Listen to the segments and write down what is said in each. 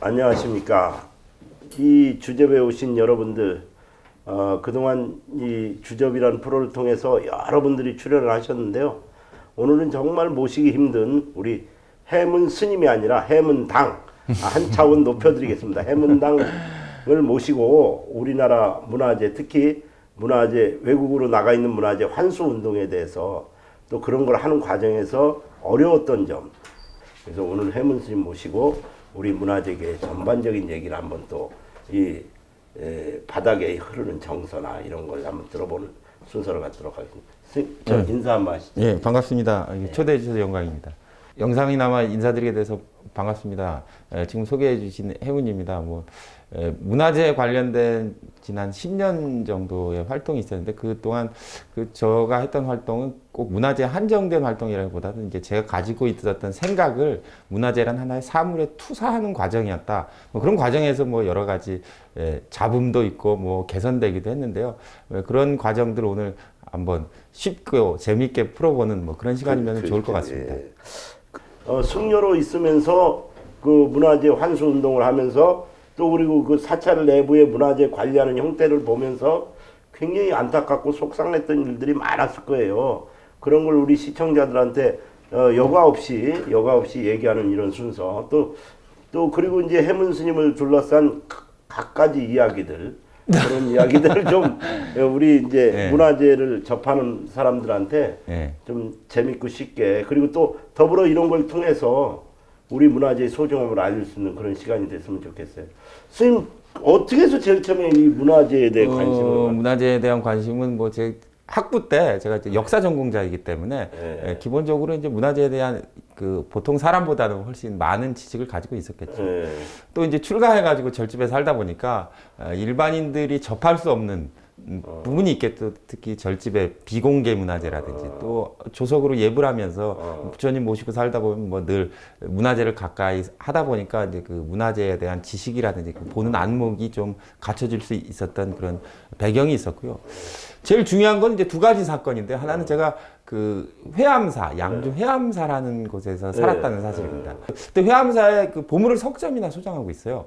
안녕하십니까. 이 주접에 오신 여러분들, 그동안 이 주접이라는 프로를 통해서 여러분들이 출연을 하셨는데요. 오늘은 정말 모시기 힘든 우리 해문 스님이 아니라 해문당, 한 차원 높여드리겠습니다. 해문당을 모시고 우리나라 문화재, 특히 문화재, 외국으로 나가 있는 문화재 환수 운동에 대해서 또 그런 걸 하는 과정에서 어려웠던 점, 그래서 오늘 해문 스님 모시고 우리 문화재계의 전반적인 얘기를 한번 또 이 바닥에 흐르는 정서나 이런 걸 한번 들어보는 순서를 갖도록 하겠습니다. 저 인사 한번 하시죠. 예, 반갑습니다. 초대해 주셔서 영광입니다. 영상이나마 인사드리게 돼서 반갑습니다. 지금 소개해 주신 해문입니다. 문화재 관련된 지난 10년 정도의 활동이 있었는데 그동안 제가 했던 활동은 꼭 문화재 한정된 활동이라기보다는 이제 제가 가지고 있었던 생각을 문화재란 하나의 사물에 투사하는 과정이었다. 그런 과정에서 여러 가지 잡음도 있고 개선되기도 했는데요. 그런 과정들을 오늘 한번 쉽고 재미있게 풀어보는 그런 시간이면 좋을 것 같습니다. 승려로 있으면서 그 문화재 환수 운동을 하면서 또 그리고 그 사찰 내부의 문화재 관리하는 형태를 보면서 굉장히 안타깝고 속상했던 일들이 많았을 거예요. 그런 걸 우리 시청자들한테 여과 없이 얘기하는 이런 순서. 또 그리고 이제 해문 스님을 둘러싼 갖가지 이야기들, 그런 이야기들을 좀 우리 이제 네. 문화재를 접하는 사람들한테 네. 좀 재밌고 쉽게, 그리고 또 더불어 이런 걸 통해서 우리 문화재의 소중함을 알릴 수 있는 그런 시간이 됐으면 좋겠어요. 선생님, 어떻게 해서 제일 처음에 이 문화재에 대해 관심을? 문화재에 대한 관심은 제 학부 때 제가 이제 역사 전공자이기 때문에 기본적으로 이제 문화재에 대한 보통 사람보다는 훨씬 많은 지식을 가지고 있었겠죠. 또 이제 출가해가지고 절집에 살다 보니까 일반인들이 접할 수 없는 부분이 있겠죠. 특히 절집의 비공개 문화재라든지 또 조석으로 예불 하면서 부처님 모시고 살다 보면 늘 문화재를 가까이 하다 보니까 이제 그 문화재에 대한 지식이라든지 보는 안목이 좀 갖춰질 수 있었던 그런 배경이 있었고요. 제일 중요한 건 이제 두 가지 사건인데, 하나는 제가 회암사, 양주 회암사라는 곳에서 살았다는 사실입니다. 그때 회암사에 보물을 석점이나 소장하고 있어요.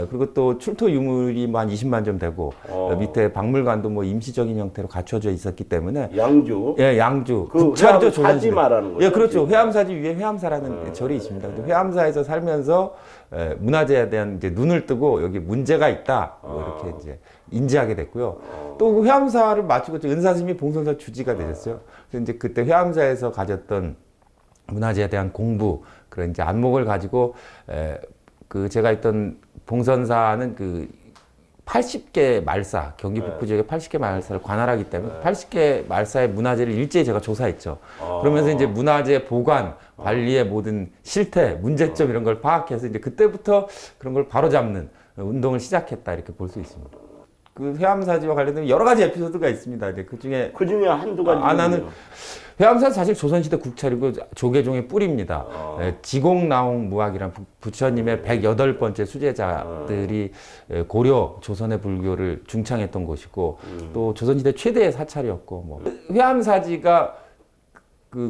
그리고 또 출토 유물이 한 20만 점 되고 밑에 박물관도 임시적인 형태로 갖춰져 있었기 때문에. 양주. 예, 양주. 그 회암사지 말하는 거죠. 예, 그렇죠. 회암사지 위에 회암사라는 절이 있습니다. 근데 회암사에서 살면서 문화재에 대한 이제 눈을 뜨고 여기 문제가 있다, 이렇게 이제 인지하게 됐고요. 또 회암사를 마치고 은사스님이 봉선사 주지가 되셨어요. 그래서 이제 그때 회암사에서 가졌던 문화재에 대한 공부, 그런 이제 안목을 가지고 제가 있던 봉선사는 80개 말사, 경기 북부 지역에 80개 말사를 관할하기 때문에 80개 말사의 문화재를 일제히 제가 조사했죠. 그러면서 이제 문화재 보관, 관리의 모든 실태, 문제점 이런 걸 파악해서 이제 그때부터 그런 걸 바로잡는 운동을 시작했다, 이렇게 볼 수 있습니다. 회암사지와 관련된 여러 가지 에피소드가 있습니다. 이제 그 중에 한두 가지. 하나는, 회암사는 사실 조선시대 국찰이고 조계종의 뿌리입니다. 지공나홍 무학이란 부처님의 108번째 수제자들이 고려 조선의 불교를 중창했던 곳이고, 또 조선시대 최대의 사찰이었고, 회암사지가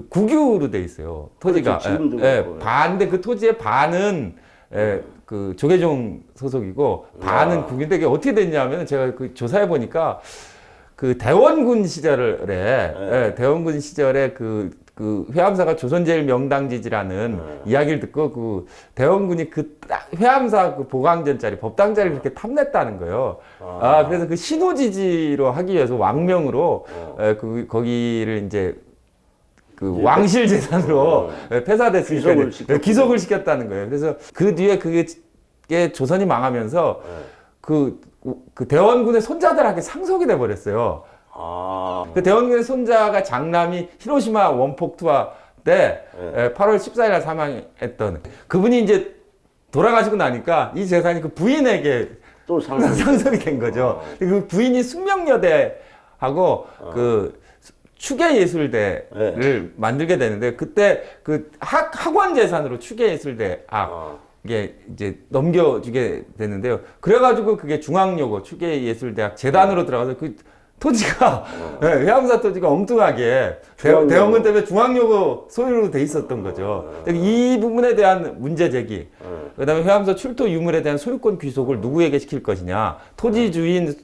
국유로 돼 있어요. 토지가. 그렇죠, 근데 그 토지의 반은 조계종 소속이고 반은 국유인데, 이게 어떻게 됐냐면 제가 조사해 보니까 대원군 시절에 대원군 시절에 회암사가 조선제일명당지지라는 이야기를 듣고 대원군이 회암사 보강전짜리 법당자를 그렇게 탐냈다는 거예요. 그래서 신호지지로 하기 위해서 왕명으로 거기를 이제 왕실 재산으로 폐사됐으니까 기속을 시켰다는 거예요. 그래서 그 뒤에 그게 조선이 망하면서 대원군의 손자들에게 상속이 돼 버렸어요. 대원군의 손자가 장남이 히로시마 원폭 투하 때 8월 14일 사망했던 그분이 이제 돌아가시고 나니까 이 재산이 부인에게 또 상속이 된 거죠. 그 부인이 숙명여대하고 추계예술대를 만들게 되는데, 그때 학원 재산으로 추계예술대학 이게 이제 넘겨주게 되는데요. 그래가지고 그게 중앙여고 추계예술대학 재단으로 들어가서 토지가 해암사 토지가 엉뚱하게 중앙요금. 대원군 때문에 중앙요금 소유로 돼 있었던 거죠. 이 부분에 대한 문제 제기. 그다음에 해암사 출토 유물에 대한 소유권 귀속을 누구에게 시킬 것이냐? 토지 주인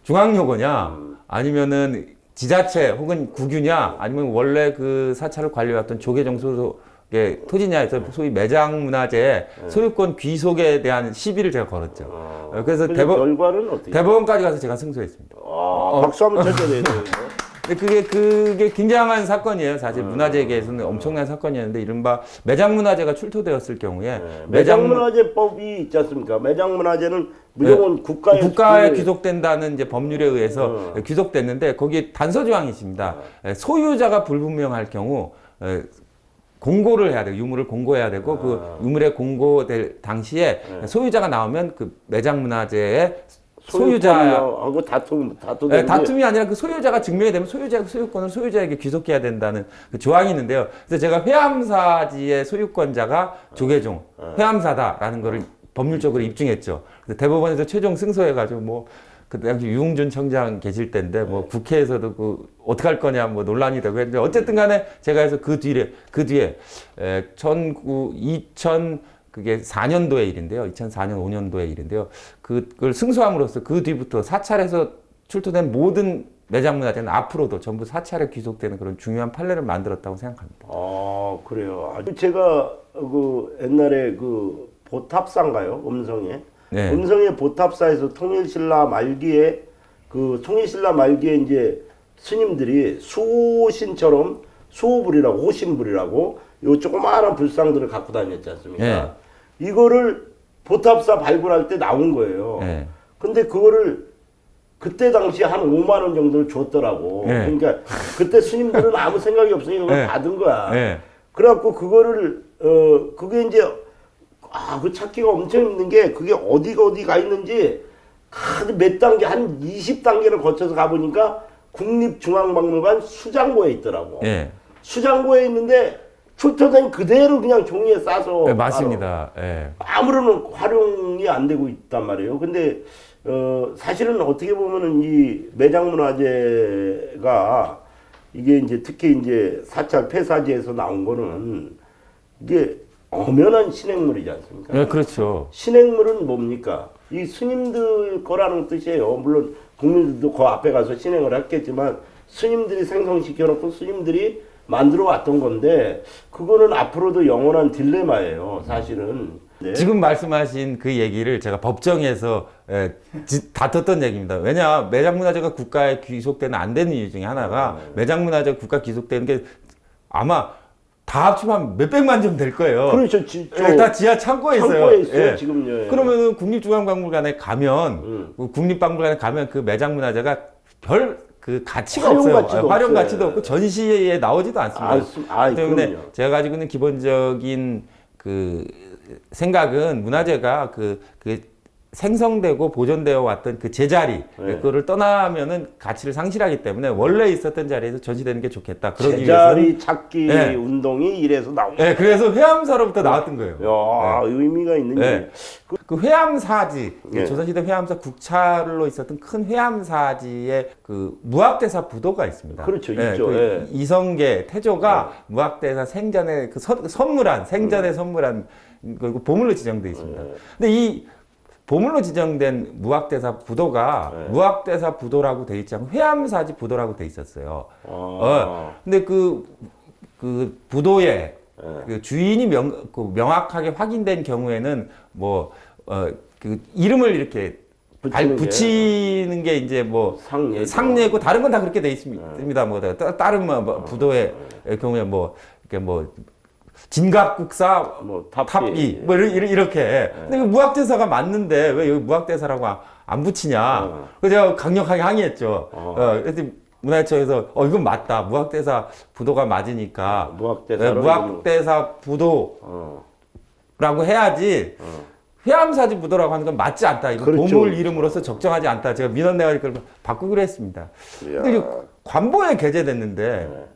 중앙요거냐? 아니면은 지자체 혹은 국유냐? 아니면 원래 그 사찰을 관리해왔던 조계종 소속의 토지냐에서 소위 매장문화재 소유권 귀속에 대한 시비를 제가 걸었죠. 그래서 결과는 어떻게? 대법원까지 가서 제가 승소했습니다. 박수 한번 쳐줘야 돼요. 근데 그게 굉장한 사건이에요. 사실 문화재계에서는 엄청난 사건이었는데 이른바 매장문화재가 출토되었을 경우에 매장문화재법이 있지 않습니까? 매장문화재는 무조건 국가에 귀속된다는 이제 법률에 의해서 귀속됐는데 거기에 단서 조항이 있습니다. 소유자가 불분명할 경우 공고를 해야 돼요. 유물을 공고해야 되고 그 유물에 공고될 당시에 소유자가 나오면 그 매장문화재의 소유자하고 다툼이 아니라 그 소유자가 증명이 되면 소유자의 소유권을 소유자에게 귀속해야 된다는 그 조항이 있는데요. 그래서 제가 회암사지의 소유권자가 조계종 회암사다라는 거를 법률적으로 입증했죠. 그래서 대법원에서 최종 승소해가지고 뭐 그때 당시 유흥준 청장 계실 때인데 뭐 국회에서도 그 어떻게 할 거냐 뭐 논란이 되고 했는데 어쨌든 간에 제가 해서 그 뒤에 2000 그게 4년도의 일인데요. 2004년 5년도의 일인데요. 그걸 승소함으로써 그 뒤부터 사찰에서 출토된 모든 매장문화재는 앞으로도 전부 사찰에 귀속되는 그런 중요한 판례를 만들었다고 생각합니다. 아, 그래요. 제가 그 옛날에 그 보탑사인가요? 음성에. 네. 음성의 보탑사에서 통일신라 말기에 이제 스님들이 수호신처럼 수호불이라고 호신불이라고 요 조그마한 불상들을 갖고 다녔지 않습니까? 네. 이거를 보탑사 발굴할 때 나온 거예요. 네. 근데 그거를 그때 당시 한 5만 원 정도를 줬더라고. 네. 그러니까 그때 스님들은 아무 생각이 없으니까 그걸 네. 받은 거야. 네. 그래갖고 그거를 그게 이제 그 찾기가 엄청 힘든 게 그게 어디가 있는지 아주 몇 단계 한 20단계를 거쳐서 가보니까 국립중앙박물관 수장고에 있더라고. 네. 수장고에 있는데 출토된 그대로 그냥 종이에 싸서 네, 맞습니다. 네. 아무런 활용이 안 되고 있단 말이에요. 근데 사실은 어떻게 보면은 이 매장문화재가 이게 이제 특히 이제 사찰 폐사지에서 나온 거는 이게 엄연한 신행물이지 않습니까? 네, 그렇죠. 신행물은 뭡니까? 이 스님들 거라는 뜻이에요. 물론 국민들도 그 앞에 가서 신행을 했겠지만 스님들이 생성시켜놓고 스님들이 만들어 왔던 건데 그거는 앞으로도 영원한 딜레마예요. 사실은. 네. 지금 말씀하신 그 얘기를 제가 법정에서 다퉜던 얘기입니다. 왜냐 매장문화재가 국가에 귀속되는 안 되는 이유 중에 하나가 매장문화재가 국가 귀속되는 게 아마 다 합치면 몇백만 점 될 거예요. 그렇죠. 다 지하 창고에 있어요. 창고에 있어요. 예. 지금요. 그러면은 국립중앙박물관에 가면 국립박물관에 가면 그 매장문화재가 별 그 가치가 없어요. 활용 가치도 없고 전시에 나오지도 않습니다. 때문에 그럼요. 제가 가지고 있는 기본적인 그 생각은 문화재가 그 생성되고 보존되어 왔던 그 제자리 그거를 떠나면은 가치를 상실하기 때문에 원래 있었던 자리에서 전시되는 게 좋겠다. 그러기 제자리 위해서는 찾기 네. 운동이 이래서 나온 네, 그래서 회암사로부터 나왔던 거예요. 야, 의미가 있는 네. 그 회암사지, 네. 조선시대 회암사 국찰로 있었던 큰 회암사지의 그 무학대사 부도가 있습니다. 그렇죠, 네, 있죠. 그 네. 이성계 태조가 무학대사 생전에 그 생전에 선물한 그리고 보물로 지정돼 있습니다. 근데 이 보물로 지정된 무학대사 부도가 무학대사 부도라고 돼 있지 않고 회암사지 부도라고 돼 있었어요. 근데 그 부도에 그 주인이 명확하게 확인된 경우에는 그 이름을 이렇게 붙이는 게 이제 뭐 상례고 다른 건 다 그렇게 돼 있습니다. 뭐 다른 부도의 경우에 뭐 이렇게 뭐 진갑국사 탑이 뭐 이렇게. 근데 그 무학대사가 맞는데 왜 여기 무학대사라고 안 붙이냐. 그래서 제가 강력하게 항의했죠. 그래서 문화재청에서 이건 맞다. 무학대사 부도가 맞으니까 무학대사 부도라고 해야지. 회암사지 부도라고 하는 건 맞지 않다. 이거 그렇죠. 보물 이름으로서 적정하지 않다. 제가 민원 내가지고 그걸 바꾸기로 했습니다. 근데 관보에 게재됐는데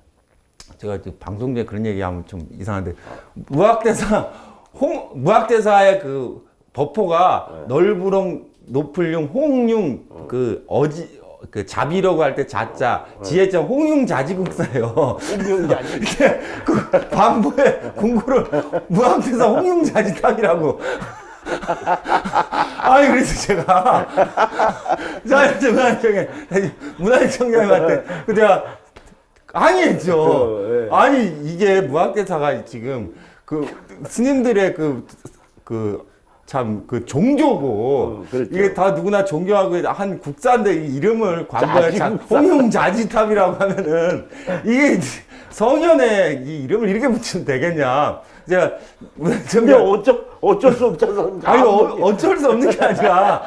제가 방송 중에 그런 얘기하면 좀 이상한데 무학대사의 그 버포가 널브렁, 노플융, 홍융 그 그 자비라고 할 때 자자, 지혜자 홍융자지국사예요. 홍융자지. 그 반부에 공구를 무학대사 홍융자지탑이라고. 아니 그래서 제가 문화청장님한테 그 내가 항의했죠. 아니 이게 무학대사가 지금 그 스님들의 참 그 종교고 그렇죠. 이게 다 누구나 존경하고 한 국사인데 이 이름을 광고에 홍용자지탑이라고 하면은 이게 성현의 이 이름을 이렇게 붙이면 되겠냐? 제가 근데 어쩔 수 없잖아. 아니 어쩔 수 없는 게 아니라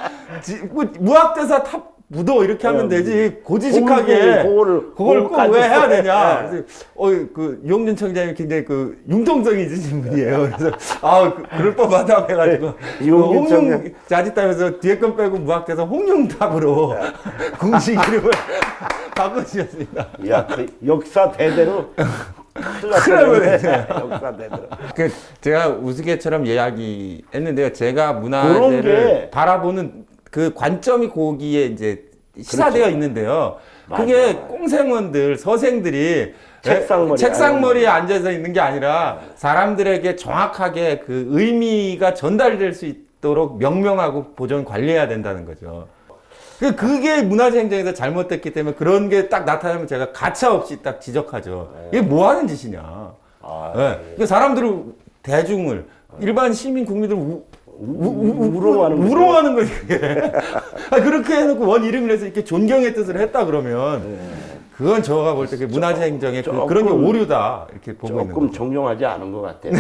무학대사 탑 무도 이렇게 하면 되지 고지식하게 그걸 꼭 왜 해야 되냐? 그래서 그 유홍준 청장님이 굉장히 그 융통성이 있으신 분이에요. 그래서 그럴 법하다 해가지고 홍융 자지탑에서 뒤에 건 빼고 무학대사 홍융탑으로 공식 이름을 바꿔주셨습니다. 야, 그 역사 대대로 큰일 역사 대대로. 그 제가 우스개처럼 이야기했는데요. 제가 문화재를 바라보는 그 관점이 거기에 이제 시사되어 그렇죠. 있는데요. 그게 꽁생원들, 서생들이 책상머리에 앉아서 있는 게 아니라 사람들에게 정확하게 그 의미가 전달될 수 있도록 명명하고 보존 관리해야 된다는 거죠. 그게 문화재 행정에서 잘못됐기 때문에 그런 게 딱 나타나면 제가 가차없이 딱 지적하죠. 이게 뭐 하는 짓이냐. 네. 사람들을, 대중을, 일반 시민 국민들 우롱하는 거지. 그렇게 해놓고 원 이름을 해서 이렇게 존경의 뜻을 했다 그러면 그건 제가 볼 때 문화재 행정의 그런 게 오류다 이렇게 보고 있는 거죠. 조금 존경하지 않은 것 같아요.